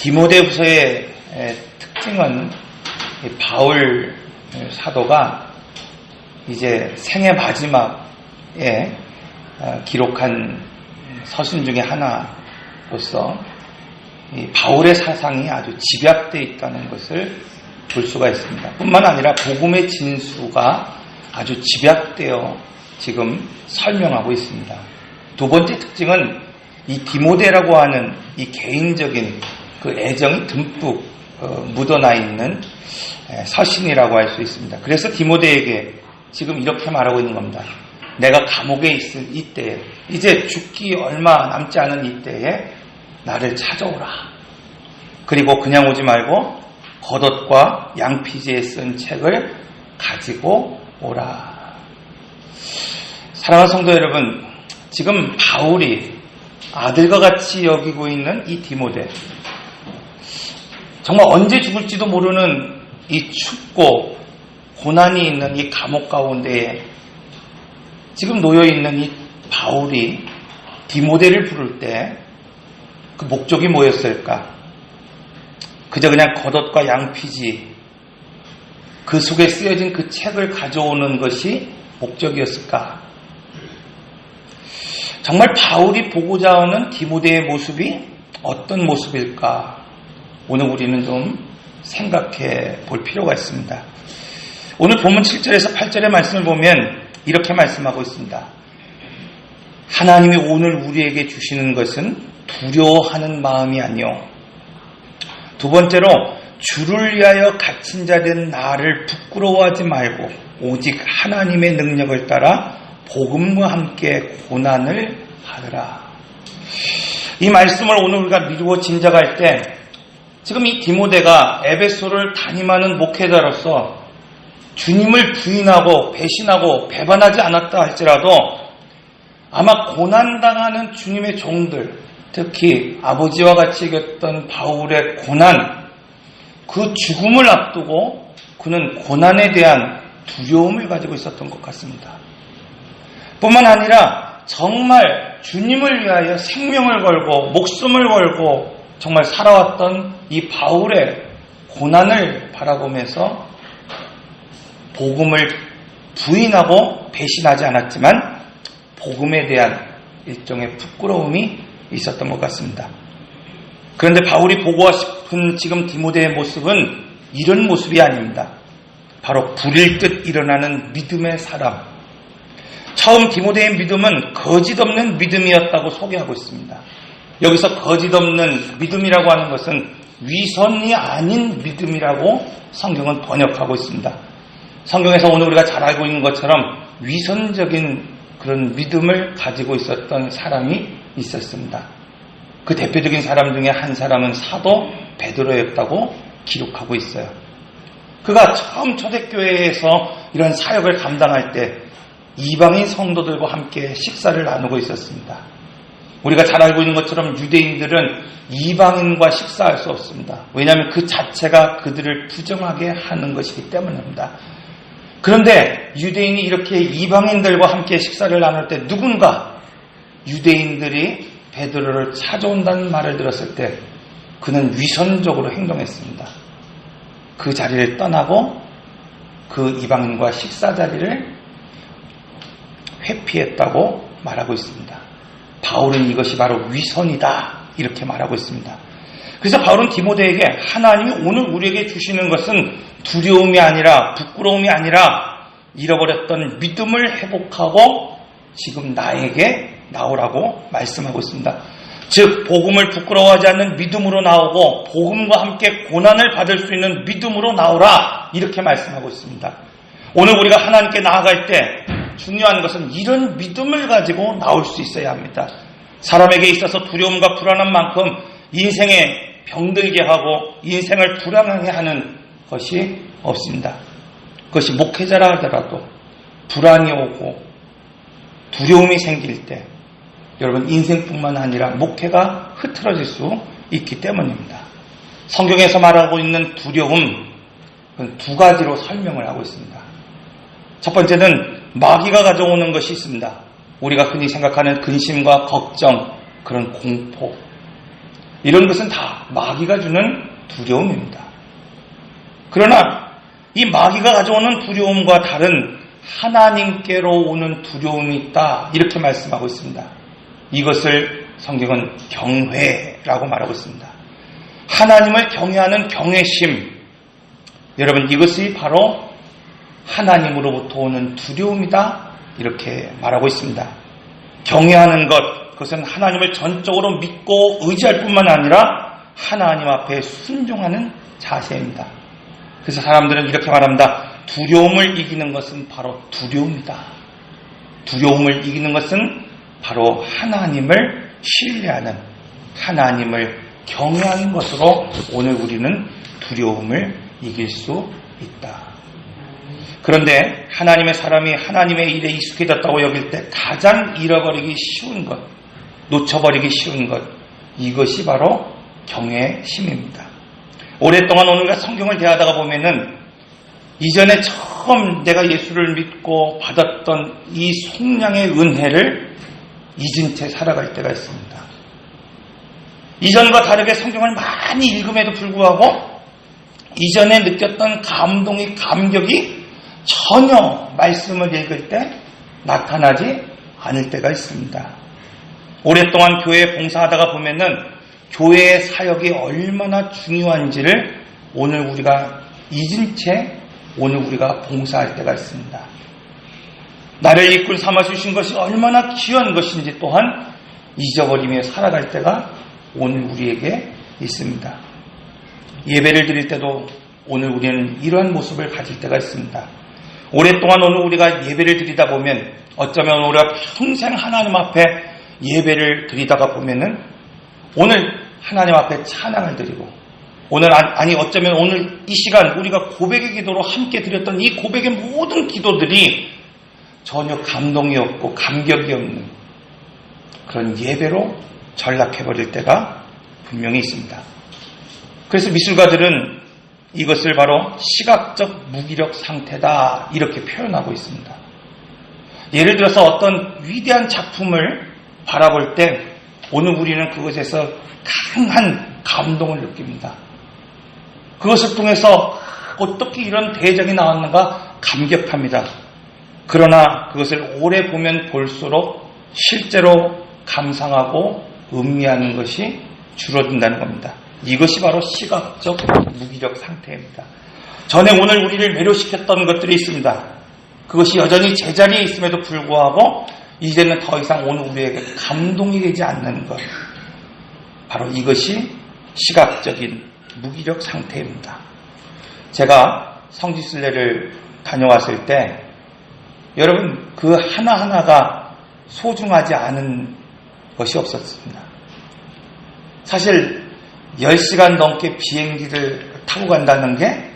디모데후서의 특징은 바울 사도가 이제 생애 마지막에 기록한 서신 중에 하나로서 바울의 사상이 아주 집약되어 있다는 것을 볼 수가 있습니다. 뿐만 아니라 복음의 진수가 아주 집약되어 지금 설명하고 있습니다. 두 번째 특징은 이 디모데라고 하는 이 개인적인 그 애정이 듬뿍 묻어나 있는 서신이라고 할 수 있습니다. 그래서 디모데에게 지금 이렇게 말하고 있는 겁니다. 내가 감옥에 있을 이때에, 이제 죽기 얼마 남지 않은 이때에 나를 찾아오라. 그리고 그냥 오지 말고 겉옷과 양피지에 쓴 책을 가지고 오라. 사랑하는 성도 여러분, 지금 바울이 아들과 같이 여기고 있는 이 디모데, 정말 언제 죽을지도 모르는 이 춥고 고난이 있는 이 감옥 가운데에 지금 놓여있는 이 바울이 디모데를 부를 때 그 목적이 뭐였을까? 그저 그냥 겉옷과 양피지, 그 속에 쓰여진 그 책을 가져오는 것이 목적이었을까? 정말 바울이 보고자 하는 디모데의 모습이 어떤 모습일까? 오늘 우리는 좀 생각해 볼 필요가 있습니다. 오늘 본문 7절에서 8절의 말씀을 보면 이렇게 말씀하고 있습니다. 하나님이 오늘 우리에게 주시는 것은 두려워하는 마음이 아니요, 두 번째로 주를 위하여 갇힌 자 된 나를 부끄러워하지 말고 오직 하나님의 능력을 따라 복음과 함께 고난을 하더라. 이 말씀을 오늘 우리가 미루어 짐작할 때 지금 이 디모데가 에베소를 담임하는 목회자로서 주님을 부인하고 배신하고 배반하지 않았다 할지라도 아마 고난당하는 주님의 종들, 특히 아버지와 같이 이겼던 바울의 고난, 그 죽음을 앞두고 그는 고난에 대한 두려움을 가지고 있었던 것 같습니다. 뿐만 아니라 정말 주님을 위하여 생명을 걸고 목숨을 걸고 정말 살아왔던 이 바울의 고난을 바라보면서 복음을 부인하고 배신하지 않았지만 복음에 대한 일종의 부끄러움이 있었던 것 같습니다. 그런데 바울이 보고 싶은 지금 디모데의 모습은 이런 모습이 아닙니다. 바로 불일 듯 일어나는 믿음의 사람. 처음 디모데의 믿음은 거짓 없는 믿음이었다고 소개하고 있습니다. 여기서 거짓 없는 믿음이라고 하는 것은 위선이 아닌 믿음이라고 성경은 번역하고 있습니다. 성경에서 오늘 우리가 잘 알고 있는 것처럼 위선적인 그런 믿음을 가지고 있었던 사람이 있었습니다. 그 대표적인 사람 중에 한 사람은 사도 베드로였다고 기록하고 있어요. 그가 처음 초대교회에서 이런 사역을 감당할 때 이방인 성도들과 함께 식사를 나누고 있었습니다. 우리가 잘 알고 있는 것처럼 유대인들은 이방인과 식사할 수 없습니다. 왜냐하면 그 자체가 그들을 부정하게 하는 것이기 때문입니다. 그런데 유대인이 이렇게 이방인들과 함께 식사를 나눌 때 누군가 유대인들이 베드로를 찾아온다는 말을 들었을 때 그는 위선적으로 행동했습니다. 그 자리를 떠나고 그 이방인과 식사 자리를 회피했다고 말하고 있습니다. 바울은 이것이 바로 위선이다 이렇게 말하고 있습니다. 그래서 바울은 디모데에게 하나님이 오늘 우리에게 주시는 것은 두려움이 아니라 부끄러움이 아니라 잃어버렸던 믿음을 회복하고 지금 나에게 나오라고 말씀하고 있습니다. 즉 복음을 부끄러워하지 않는 믿음으로 나오고 복음과 함께 고난을 받을 수 있는 믿음으로 나오라 이렇게 말씀하고 있습니다. 오늘 우리가 하나님께 나아갈 때 중요한 것은 이런 믿음을 가지고 나올 수 있어야 합니다. 사람에게 있어서 두려움과 불안한 만큼 인생에 병들게 하고 인생을 불안하게 하는 것이 없습니다. 그것이 목회자라 하더라도 불안이 오고 두려움이 생길 때 여러분 인생뿐만 아니라 목회가 흐트러질 수 있기 때문입니다. 성경에서 말하고 있는 두려움 두 가지로 설명을 하고 있습니다. 첫 번째는 마귀가 가져오는 것이 있습니다. 우리가 흔히 생각하는 근심과 걱정, 그런 공포. 이런 것은 다 마귀가 주는 두려움입니다. 그러나 이 마귀가 가져오는 두려움과 다른 하나님께로 오는 두려움이 있다, 이렇게 말씀하고 있습니다. 이것을 성경은 경외라고 말하고 있습니다. 하나님을 경외하는 경외심, 여러분, 이것이 바로 하나님으로부터 오는 두려움이다, 이렇게 말하고 있습니다. 경외하는 것, 그것은 하나님을 전적으로 믿고 의지할 뿐만 아니라 하나님 앞에 순종하는 자세입니다. 그래서 사람들은 이렇게 말합니다. 두려움을 이기는 것은 바로 두려움이다. 두려움을 이기는 것은 바로 하나님을 신뢰하는, 하나님을 경외하는 것으로 오늘 우리는 두려움을 이길 수 있다. 그런데 하나님의 사람이 하나님의 일에 익숙해졌다고 여길 때 가장 잃어버리기 쉬운 것, 놓쳐버리기 쉬운 것, 이것이 바로 경외심입니다. 오랫동안 오늘과 성경을 대하다가 보면은 이전에 처음 내가 예수를 믿고 받았던 이 속량의 은혜를 잊은 채 살아갈 때가 있습니다. 이전과 다르게 성경을 많이 읽음에도 불구하고 이전에 느꼈던 감동이, 감격이 전혀 말씀을 읽을 때 나타나지 않을 때가 있습니다. 오랫동안 교회에 봉사하다가 보면은 교회의 사역이 얼마나 중요한지를 오늘 우리가 잊은 채 오늘 우리가 봉사할 때가 있습니다. 나를 이끌 삼아주신 것이 얼마나 귀한 것인지 또한 잊어버리며 살아갈 때가 오늘 우리에게 있습니다. 예배를 드릴 때도 오늘 우리는 이러한 모습을 가질 때가 있습니다. 오랫동안 오늘 우리가 예배를 드리다 보면 어쩌면 우리가 평생 하나님 앞에 예배를 드리다가 보면은 오늘 하나님 앞에 찬양을 드리고 오늘 아니 어쩌면 오늘 이 시간 우리가 고백의 기도로 함께 드렸던 이 고백의 모든 기도들이 전혀 감동이 없고 감격이 없는 그런 예배로 전락해버릴 때가 분명히 있습니다. 그래서 미술가들은 이것을 바로 시각적 무기력 상태다, 이렇게 표현하고 있습니다. 예를 들어서 어떤 위대한 작품을 바라볼 때 오늘 우리는 그것에서 강한 감동을 느낍니다. 그것을 통해서 어떻게 이런 대작이 나왔는가 감격합니다. 그러나 그것을 오래 보면 볼수록 실제로 감상하고 음미하는 것이 줄어든다는 겁니다. 이것이 바로 시각적 무기력 상태입니다. 전에 오늘 우리를 매료시켰던 것들이 있습니다. 그것이 여전히 제자리에 있음에도 불구하고 이제는 더 이상 오늘 우리에게 감동이 되지 않는 것, 바로 이것이 시각적인 무기력 상태입니다. 제가 성지순례를 다녀왔을 때 여러분 그 하나하나가 소중하지 않은 것이 없었습니다. 사실 10시간 넘게 비행기를 타고 간다는 게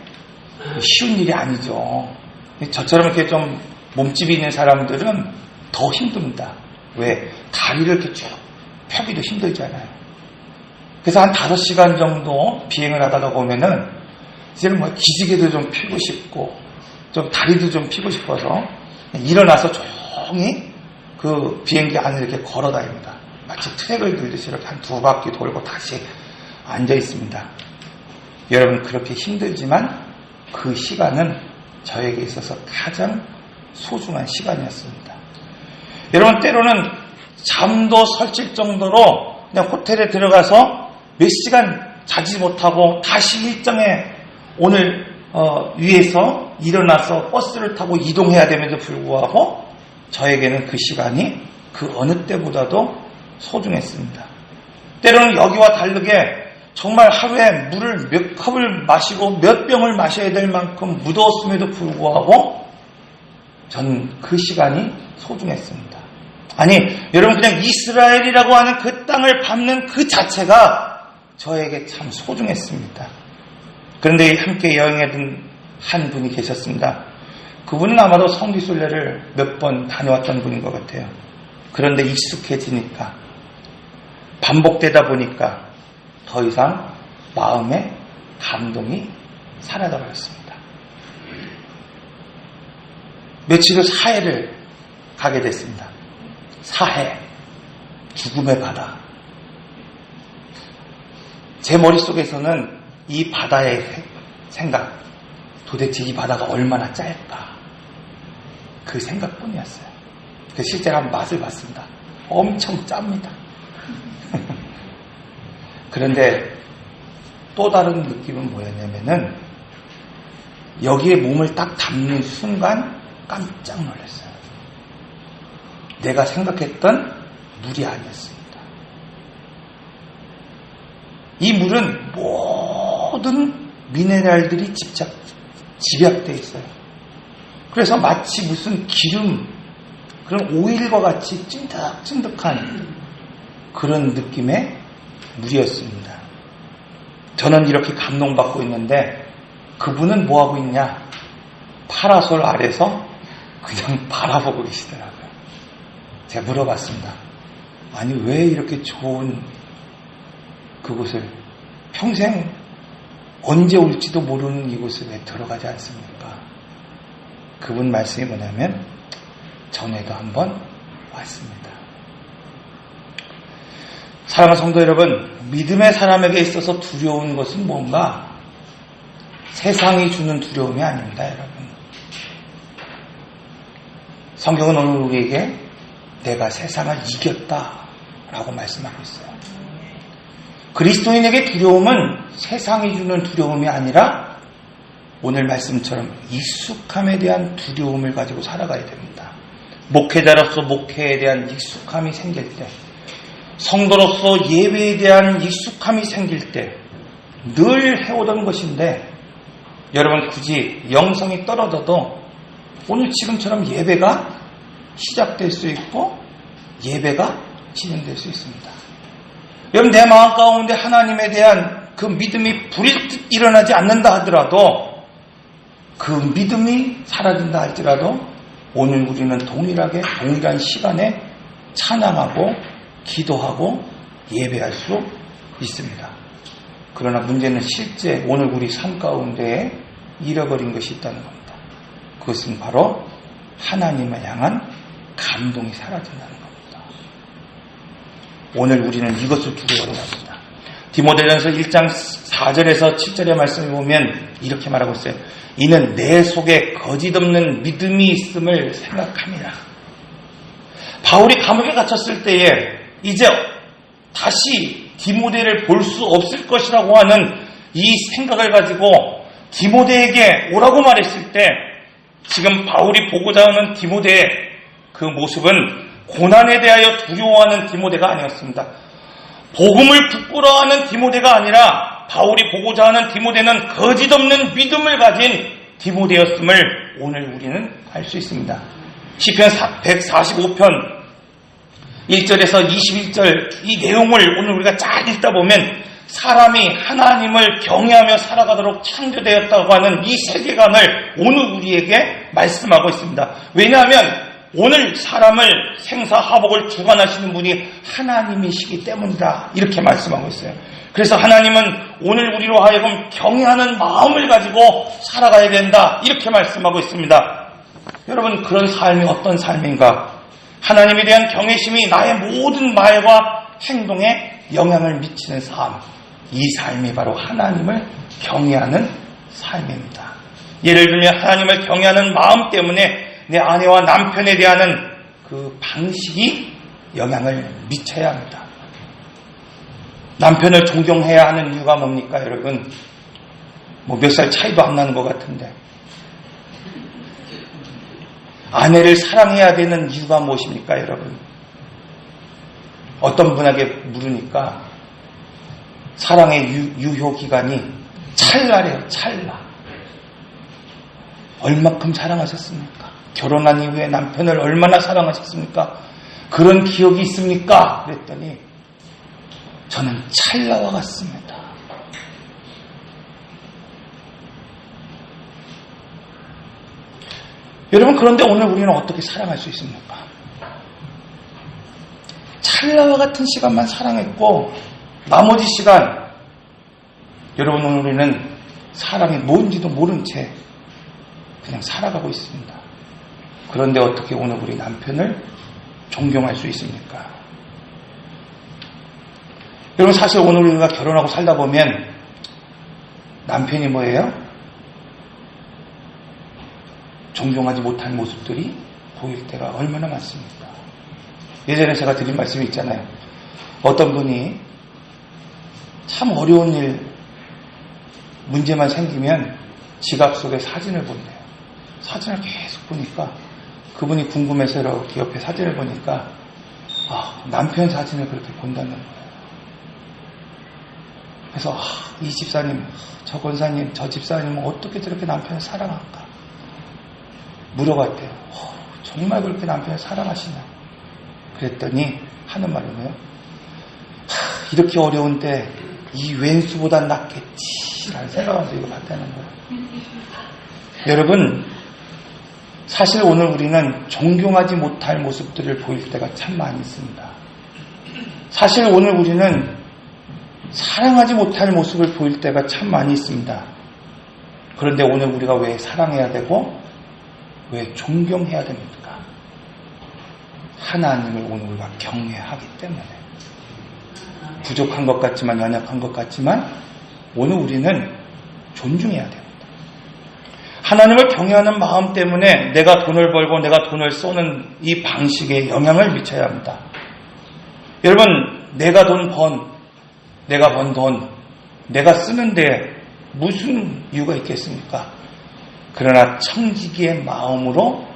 쉬운 일이 아니죠. 저처럼 이렇게 좀 몸집이 있는 사람들은 더 힘듭니다. 왜? 다리를 이렇게 쭉 펴기도 힘들잖아요. 그래서 한 5시간 정도 비행을 하다가 보면은 이제는 뭐 기지개도 좀 펴고 싶고 좀 다리도 좀 펴고 싶어서 일어나서 조용히 그 비행기 안을 이렇게 걸어 다닙니다. 마치 트랙을 돌듯이 이렇게 한 2바퀴 돌고 다시 앉아 있습니다. 여러분 그렇게 힘들지만 그 시간은 저에게 있어서 가장 소중한 시간이었습니다. 여러분 때로는 잠도 설칠 정도로 그냥 호텔에 들어가서 몇 시간 자지 못하고 다시 일정에 오늘 위에서 일어나서 버스를 타고 이동해야 됨에도 불구하고 저에게는 그 시간이 그 어느 때보다도 소중했습니다. 때로는 여기와 다르게 정말 하루에 물을 몇 컵을 마시고 몇 병을 마셔야 될 만큼 무더웠음에도 불구하고 저는 그 시간이 소중했습니다. 아니 여러분 그냥 이스라엘이라고 하는 그 땅을 밟는 그 자체가 저에게 참 소중했습니다. 그런데 함께 여행하던 한 분이 계셨습니다. 그분은 아마도 성지순례를 몇 번 다녀왔던 분인 것 같아요. 그런데 익숙해지니까 반복되다 보니까 더 이상 마음에 감동이 사라져 버렸습니다. 며칠 후 사해를 가게 됐습니다. 사해, 죽음의 바다. 제 머릿속에서는 이 바다의 생각, 도대체 이 바다가 얼마나 짧을까, 그 생각뿐이었어요. 실제로 한번 맛을 봤습니다. 엄청 짭니다. 그런데 또 다른 느낌은 뭐였냐면은, 여기에 몸을 딱 담는 순간 깜짝 놀랐어요. 내가 생각했던 물이 아니었습니다. 이 물은 모든 미네랄들이 집약되어 있어요. 그래서 마치 무슨 기름, 그런 오일과 같이 찐득찐득한 그런 느낌의 물이었습니다. 저는 이렇게 감동받고 있는데, 그분은 뭐하고 있냐? 파라솔 아래서 그냥 바라보고 계시더라고요. 제가 물어봤습니다. 아니, 왜 이렇게 좋은 그곳을, 평생 언제 올지도 모르는 이곳을 왜 들어가지 않습니까? 그분 말씀이 뭐냐면, 전에도 한번 왔습니다. 사랑하는 성도 여러분, 믿음의 사람에게 있어서 두려운 것은 뭔가 세상이 주는 두려움이 아닙니다, 여러분. 성경은 오늘 우리에게 내가 세상을 이겼다라고 말씀하고 있어요. 그리스도인에게 두려움은 세상이 주는 두려움이 아니라 오늘 말씀처럼 익숙함에 대한 두려움을 가지고 살아가야 됩니다. 목회자로서 목회에 대한 익숙함이 생길 때, 성도로서 예배에 대한 익숙함이 생길 때 늘 해오던 것인데, 여러분 굳이 영성이 떨어져도 오늘 지금처럼 예배가 시작될 수 있고 예배가 진행될 수 있습니다. 여러분, 내 마음 가운데 하나님에 대한 그 믿음이 불일 일어나지 않는다 하더라도, 그 믿음이 사라진다 할지라도 오늘 우리는 동일한 시간에 찬양하고 기도하고 예배할 수 있습니다. 그러나 문제는 실제 오늘 우리 삶 가운데에 잃어버린 것이 있다는 겁니다. 그것은 바로 하나님을 향한 감동이 사라진다는 겁니다. 오늘 우리는 이것을 두려워해야 합니다. 디모데전서 1장 4절에서 7절의 말씀을 보면 이렇게 말하고 있어요. 이는 내 속에 거짓없는 믿음이 있음을 생각합니다. 바울이 감옥에 갇혔을 때에 이제 다시 디모데를 볼 수 없을 것이라고 하는 이 생각을 가지고 디모데에게 오라고 말했을 때, 지금 바울이 보고자 하는 디모데의 그 모습은 고난에 대하여 두려워하는 디모데가 아니었습니다. 복음을 부끄러워하는 디모데가 아니라 바울이 보고자 하는 디모데는 거짓없는 믿음을 가진 디모데였음을 오늘 우리는 알 수 있습니다. 시편 145편 1절에서 21절 이 내용을 오늘 우리가 잘 읽다 보면 사람이 하나님을 경외하며 살아가도록 창조되었다고 하는 이 세계관을 오늘 우리에게 말씀하고 있습니다. 왜냐하면 오늘 사람을 생사화복을 주관하시는 분이 하나님이시기 때문이다, 이렇게 말씀하고 있어요. 그래서 하나님은 오늘 우리로 하여금 경외하는 마음을 가지고 살아가야 된다, 이렇게 말씀하고 있습니다. 여러분, 그런 삶이 어떤 삶인가? 하나님에 대한 경외심이 나의 모든 말과 행동에 영향을 미치는 삶, 이 삶이 바로 하나님을 경외하는 삶입니다. 예를 들면 하나님을 경외하는 마음 때문에 내 아내와 남편에 대한 그 방식이 영향을 미쳐야 합니다. 남편을 존경해야 하는 이유가 뭡니까, 여러분? 몇 살 차이도 안 나는 것 같은데. 아내를 사랑해야 되는 이유가 무엇입니까, 여러분? 어떤 분에게 물으니까 사랑의 유효기간이 찰나래요, 찰나. 얼마큼 사랑하셨습니까? 결혼한 이후에 남편을 얼마나 사랑하셨습니까? 그런 기억이 있습니까? 그랬더니 저는 찰나와 같습니다. 여러분, 그런데 오늘 우리는 어떻게 사랑할 수 있습니까? 찰나와 같은 시간만 사랑했고 나머지 시간, 여러분, 오늘 우리는 사랑이 뭔지도 모른 채 그냥 살아가고 있습니다. 그런데 어떻게 오늘 우리 남편을 존경할 수 있습니까? 여러분, 사실 오늘 우리가 결혼하고 살다 보면 남편이 뭐예요? 존경하지 못한 모습들이 보일 때가 얼마나 많습니까? 예전에 제가 드린 말씀이 있잖아요. 어떤 분이 참 어려운 일, 문제만 생기면 지갑 속에 사진을 본대요. 사진을 계속 보니까 그분이 궁금해서 이렇게 옆에 사진을 보니까 남편 사진을 그렇게 본다는 거예요. 그래서 이 집사님, 저 권사님, 저 집사님은 어떻게 저렇게 남편을 사랑할까? 물어봤대요. 정말 그렇게 남편을 사랑하시나? 그랬더니 하는 말이 뭐예요? 이렇게 어려운 때 이 왼수보단 낫겠지 라는 생각하면서 이거 봤다는 거예요. 여러분, 사실 오늘 우리는 존경하지 못할 모습들을 보일 때가 참 많이 있습니다. 사실 오늘 우리는 사랑하지 못할 모습을 보일 때가 참 많이 있습니다. 그런데 오늘 우리가 왜 사랑해야 되고 왜 존경해야 됩니까? 하나님을 오늘 우리가 경외하기 때문에. 부족한 것 같지만, 연약한 것 같지만 오늘 우리는 존중해야 됩니다. 하나님을 경외하는 마음 때문에 내가 돈을 벌고 내가 돈을 쏘는 이 방식에 영향을 미쳐야 합니다. 여러분, 내가 번 돈, 내가 쓰는데 무슨 이유가 있겠습니까? 그러나 청지기의 마음으로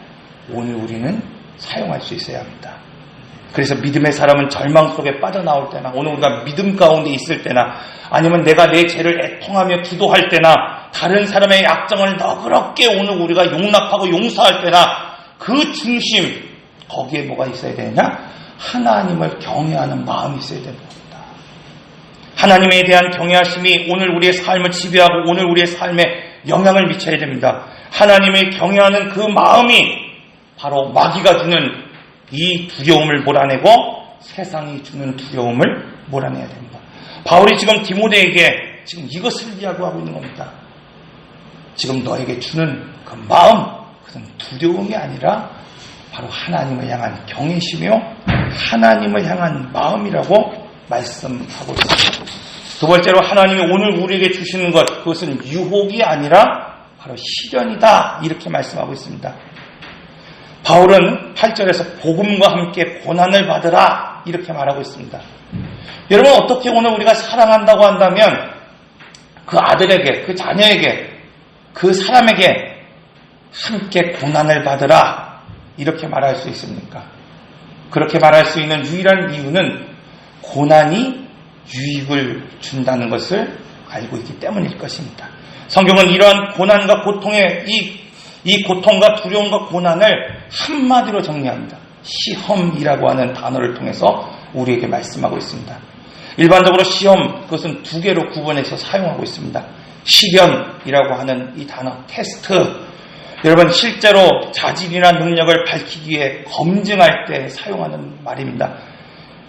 오늘 우리는 사용할 수 있어야 합니다. 그래서 믿음의 사람은 절망 속에 빠져나올 때나, 오늘 우리가 믿음 가운데 있을 때나, 아니면 내가 내 죄를 애통하며 기도할 때나, 다른 사람의 약점을 너그럽게 오늘 우리가 용납하고 용서할 때나, 그 중심, 거기에 뭐가 있어야 되느냐? 하나님을 경외하는 마음이 있어야 됩니다. 하나님에 대한 경외하심이 오늘 우리의 삶을 지배하고 오늘 우리의 삶에 영향을 미쳐야 됩니다. 하나님을 경외하는 그 마음이 바로 마귀가 주는 이 두려움을 몰아내고 세상이 주는 두려움을 몰아내야 됩니다. 바울이 지금 디모데에게 지금 이것을 이야기하고 있는 겁니다. 지금 너에게 주는 그 마음, 그것은 두려움이 아니라 바로 하나님을 향한 경외시며 하나님을 향한 마음이라고 말씀하고 있습니다. 두 번째로 하나님이 오늘 우리에게 주시는 것, 그것은 유혹이 아니라 바로 시련이다, 이렇게 말씀하고 있습니다. 바울은 8절에서 복음과 함께 고난을 받으라 이렇게 말하고 있습니다. 여러분, 어떻게 오늘 우리가 사랑한다고 한다면 그 아들에게, 그 자녀에게, 그 사람에게 함께 고난을 받으라 이렇게 말할 수 있습니까? 그렇게 말할 수 있는 유일한 이유는 고난이 유익을 준다는 것을 알고 있기 때문일 것입니다. 성경은 이러한 고난과 고통의 이 고통과 두려움과 고난을 한마디로 정리합니다. 시험이라고 하는 단어를 통해서 우리에게 말씀하고 있습니다. 일반적으로 시험, 그것은 두 개로 구분해서 사용하고 있습니다. 시련이라고 하는 이 단어, 테스트. 여러분, 실제로 자질이나 능력을 밝히기 위해 검증할 때 사용하는 말입니다.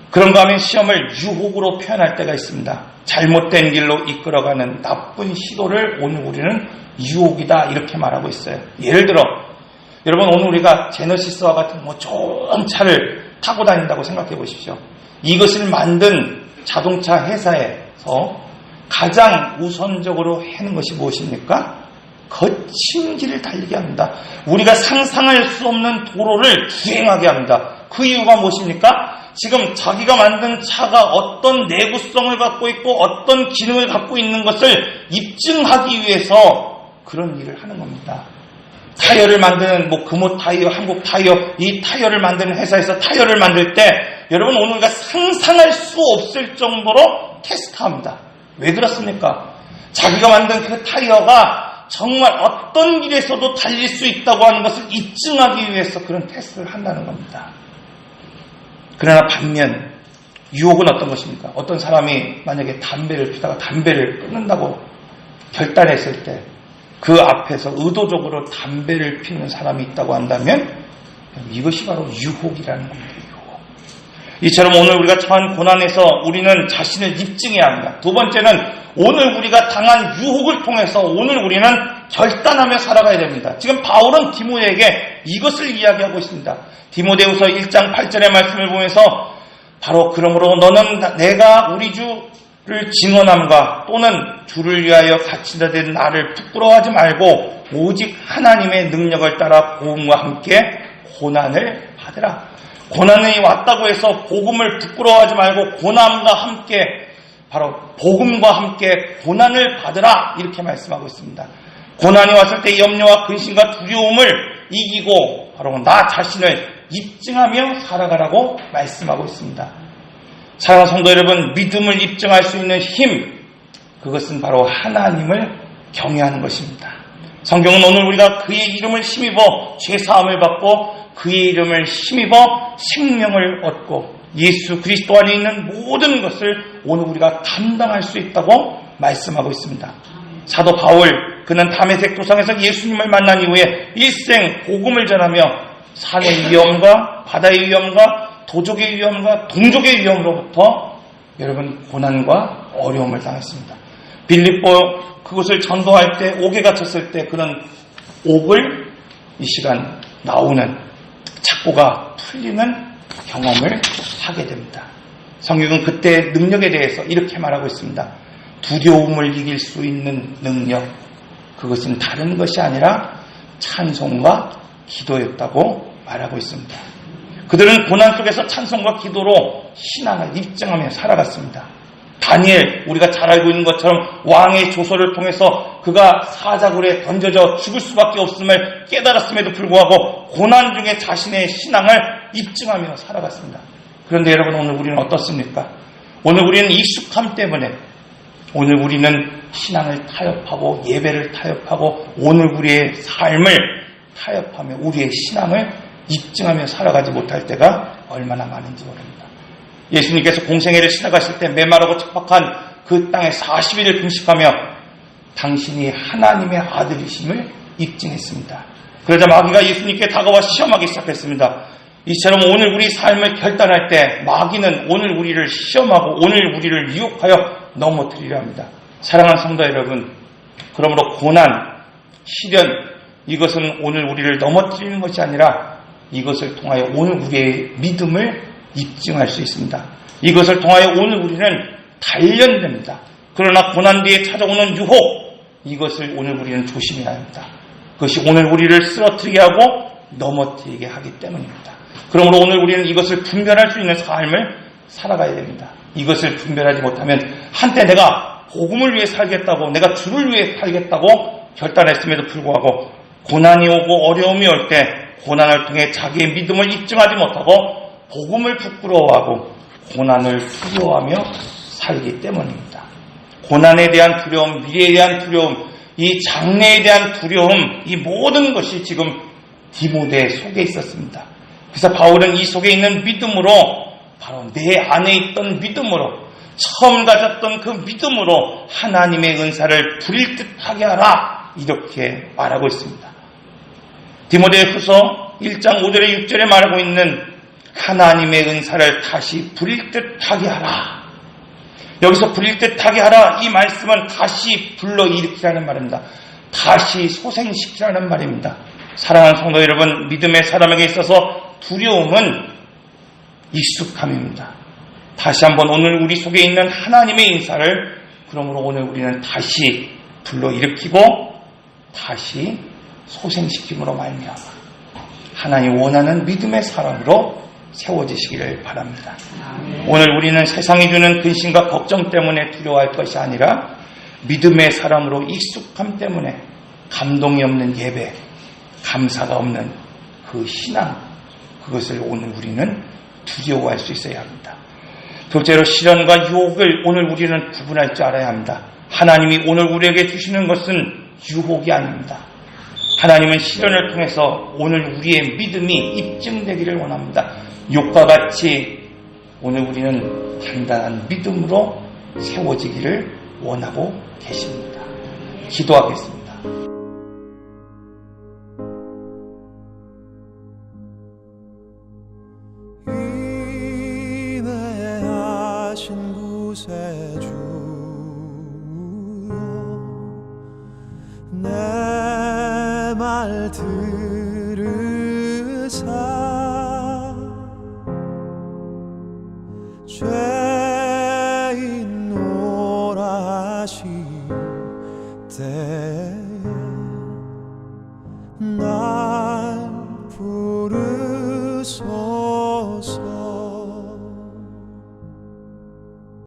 그런가 하면 시험을 유혹으로 표현할 때가 있습니다. 잘못된 길로 이끌어가는 나쁜 시도를 오늘 우리는 유혹이다 이렇게 말하고 있어요. 예를 들어 여러분, 오늘 우리가 제너시스와 같은 좋은 차를 타고 다닌다고 생각해 보십시오. 이것을 만든 자동차 회사에서 가장 우선적으로 하는 것이 무엇입니까? 거친 길을 달리게 합니다. 우리가 상상할 수 없는 도로를 주행하게 합니다. 그 이유가 무엇입니까? 지금 자기가 만든 차가 어떤 내구성을 갖고 있고 어떤 기능을 갖고 있는 것을 입증하기 위해서 그런 일을 하는 겁니다. 타이어를 만드는 금호 타이어, 한국 타이어, 이 타이어를 만드는 회사에서 타이어를 만들 때 여러분, 오늘 우리가 상상할 수 없을 정도로 테스트합니다. 왜 그렇습니까? 자기가 만든 그 타이어가 정말 어떤 길에서도 달릴 수 있다고 하는 것을 입증하기 위해서 그런 테스트를 한다는 겁니다. 그러나 반면 유혹은 어떤 것입니까? 어떤 사람이 만약에 담배를 피다가 담배를 끊는다고 결단했을 때 그 앞에서 의도적으로 담배를 피우는 사람이 있다고 한다면 이것이 바로 유혹이라는 겁니다. 유혹. 이처럼 오늘 우리가 처한 고난에서 우리는 자신을 입증해야 합니다. 두 번째는 오늘 우리가 당한 유혹을 통해서 오늘 우리는 결단하며 살아가야 됩니다. 지금 바울은 디모데에게 이것을 이야기하고 있습니다. 디모데후서 1장 8절의 말씀을 보면서 바로 그러므로 너는 내가 우리 주를 증언함과 또는 주를 위하여 갇히다 된 나를 부끄러워하지 말고 오직 하나님의 능력을 따라 복음과 함께 고난을 받으라. 고난이 왔다고 해서 복음을 부끄러워하지 말고 고난과 함께, 바로 복음과 함께 고난을 받으라, 이렇게 말씀하고 있습니다. 고난이 왔을 때 염려와 근심과 두려움을 이기고 바로 나 자신을 입증하며 살아가라고 말씀하고 있습니다. 사랑하는 성도 여러분, 믿음을 입증할 수 있는 힘, 그것은 바로 하나님을 경외하는 것입니다. 성경은 오늘 우리가 그의 이름을 힘입어 죄사함을 받고 그의 이름을 힘입어 생명을 얻고 예수 그리스도 안에 있는 모든 것을 오늘 우리가 감당할 수 있다고 말씀하고 있습니다. 사도 바울, 그는 다메섹 도상에서 예수님을 만난 이후에 일생 복음을 전하며 산의 위험과 바다의 위험과 도적의 위험과 동족의 위험으로부터 여러분 고난과 어려움을 당했습니다. 빌립보 그곳을 전도할 때 옥에 갇혔을 때 그는 옥을 이 시간 나오는 착고가 풀리는 경험을 하게 됩니다. 성경은 그때 능력에 대해서 이렇게 말하고 있습니다. 두려움을 이길 수 있는 능력, 그것은 다른 것이 아니라 찬송과 기도였다고 말하고 있습니다. 그들은 고난 속에서 찬송과 기도로 신앙을 입증하며 살아갔습니다. 다니엘, 우리가 잘 알고 있는 것처럼 왕의 조서를 통해서 그가 사자굴에 던져져 죽을 수밖에 없음을 깨달았음에도 불구하고 고난 중에 자신의 신앙을 입증하며 살아갔습니다. 그런데 여러분, 오늘 우리는 어떻습니까? 오늘 우리는 익숙함 때문에, 오늘 우리는 신앙을 타협하고 예배를 타협하고 오늘 우리의 삶을 타협하며 우리의 신앙을 입증하며 살아가지 못할 때가 얼마나 많은지 모릅니다. 예수님께서 공생애를 시작하실 때 메마르고 척박한 그 땅에 40일을 금식하며 당신이 하나님의 아들이심을 입증했습니다. 그러자 마귀가 예수님께 다가와 시험하기 시작했습니다. 이처럼 오늘 우리 삶을 결단할 때 마귀는 오늘 우리를 시험하고 오늘 우리를 유혹하여 넘어뜨리려 합니다. 사랑하는 성도 여러분, 그러므로 고난, 시련, 이것은 오늘 우리를 넘어뜨리는 것이 아니라 이것을 통하여 오늘 우리의 믿음을 입증할 수 있습니다. 이것을 통하여 오늘 우리는 단련됩니다. 그러나 고난 뒤에 찾아오는 유혹, 이것을 오늘 우리는 조심해야 합니다. 그것이 오늘 우리를 쓰러뜨리게 하고 넘어뜨리게 하기 때문입니다. 그러므로 오늘 우리는 이것을 분별할 수 있는 삶을 살아가야 됩니다. 이것을 분별하지 못하면 한때 내가 복음을 위해 살겠다고, 내가 주를 위해 살겠다고 결단했음에도 불구하고 고난이 오고 어려움이 올 때 고난을 통해 자기의 믿음을 입증하지 못하고 복음을 부끄러워하고 고난을 두려워하며 살기 때문입니다. 고난에 대한 두려움, 미래에 대한 두려움, 이 장래에 대한 두려움, 이 모든 것이 지금 디모데 속에 있었습니다. 그래서 바울은 이 속에 있는 믿음으로, 바로 내 안에 있던 믿음으로, 처음 가졌던 그 믿음으로 하나님의 은사를 부릴 듯하게 하라, 이렇게 말하고 있습니다. 디모데후서 1장 5절에 6절에 말하고 있는 하나님의 은사를 다시 부릴 듯하게 하라. 여기서 부릴 듯하게 하라, 이 말씀은 다시 불러일으키라는 말입니다. 다시 소생시키라는 말입니다. 사랑하는 성도 여러분, 믿음의 사람에게 있어서 두려움은 익숙함입니다. 다시 한번 오늘 우리 속에 있는 하나님의 인사를 그러므로 오늘 우리는 다시 불러일으키고 다시 소생시킴으로 말미암아 하나님 원하는 믿음의 사람으로 세워지시기를 바랍니다. 오늘 우리는 세상이 주는 근심과 걱정 때문에 두려워할 것이 아니라 믿음의 사람으로 익숙함 때문에 감동이 없는 예배, 감사가 없는 그 신앙, 그것을 오늘 우리는 두려워할 수 있어야 합니다. 둘째로 시련과 유혹을 오늘 우리는 구분할 줄 알아야 합니다. 하나님이 오늘 우리에게 주시는 것은 유혹이 아닙니다. 하나님은 시련을 통해서 오늘 우리의 믿음이 입증되기를 원합니다. 욥과 같이 오늘 우리는 단단한 믿음으로 세워지기를 원하고 계십니다. 기도하겠습니다. 인내하신 곳에 주여 내 말 들으사 죄인노라 하실 때에 나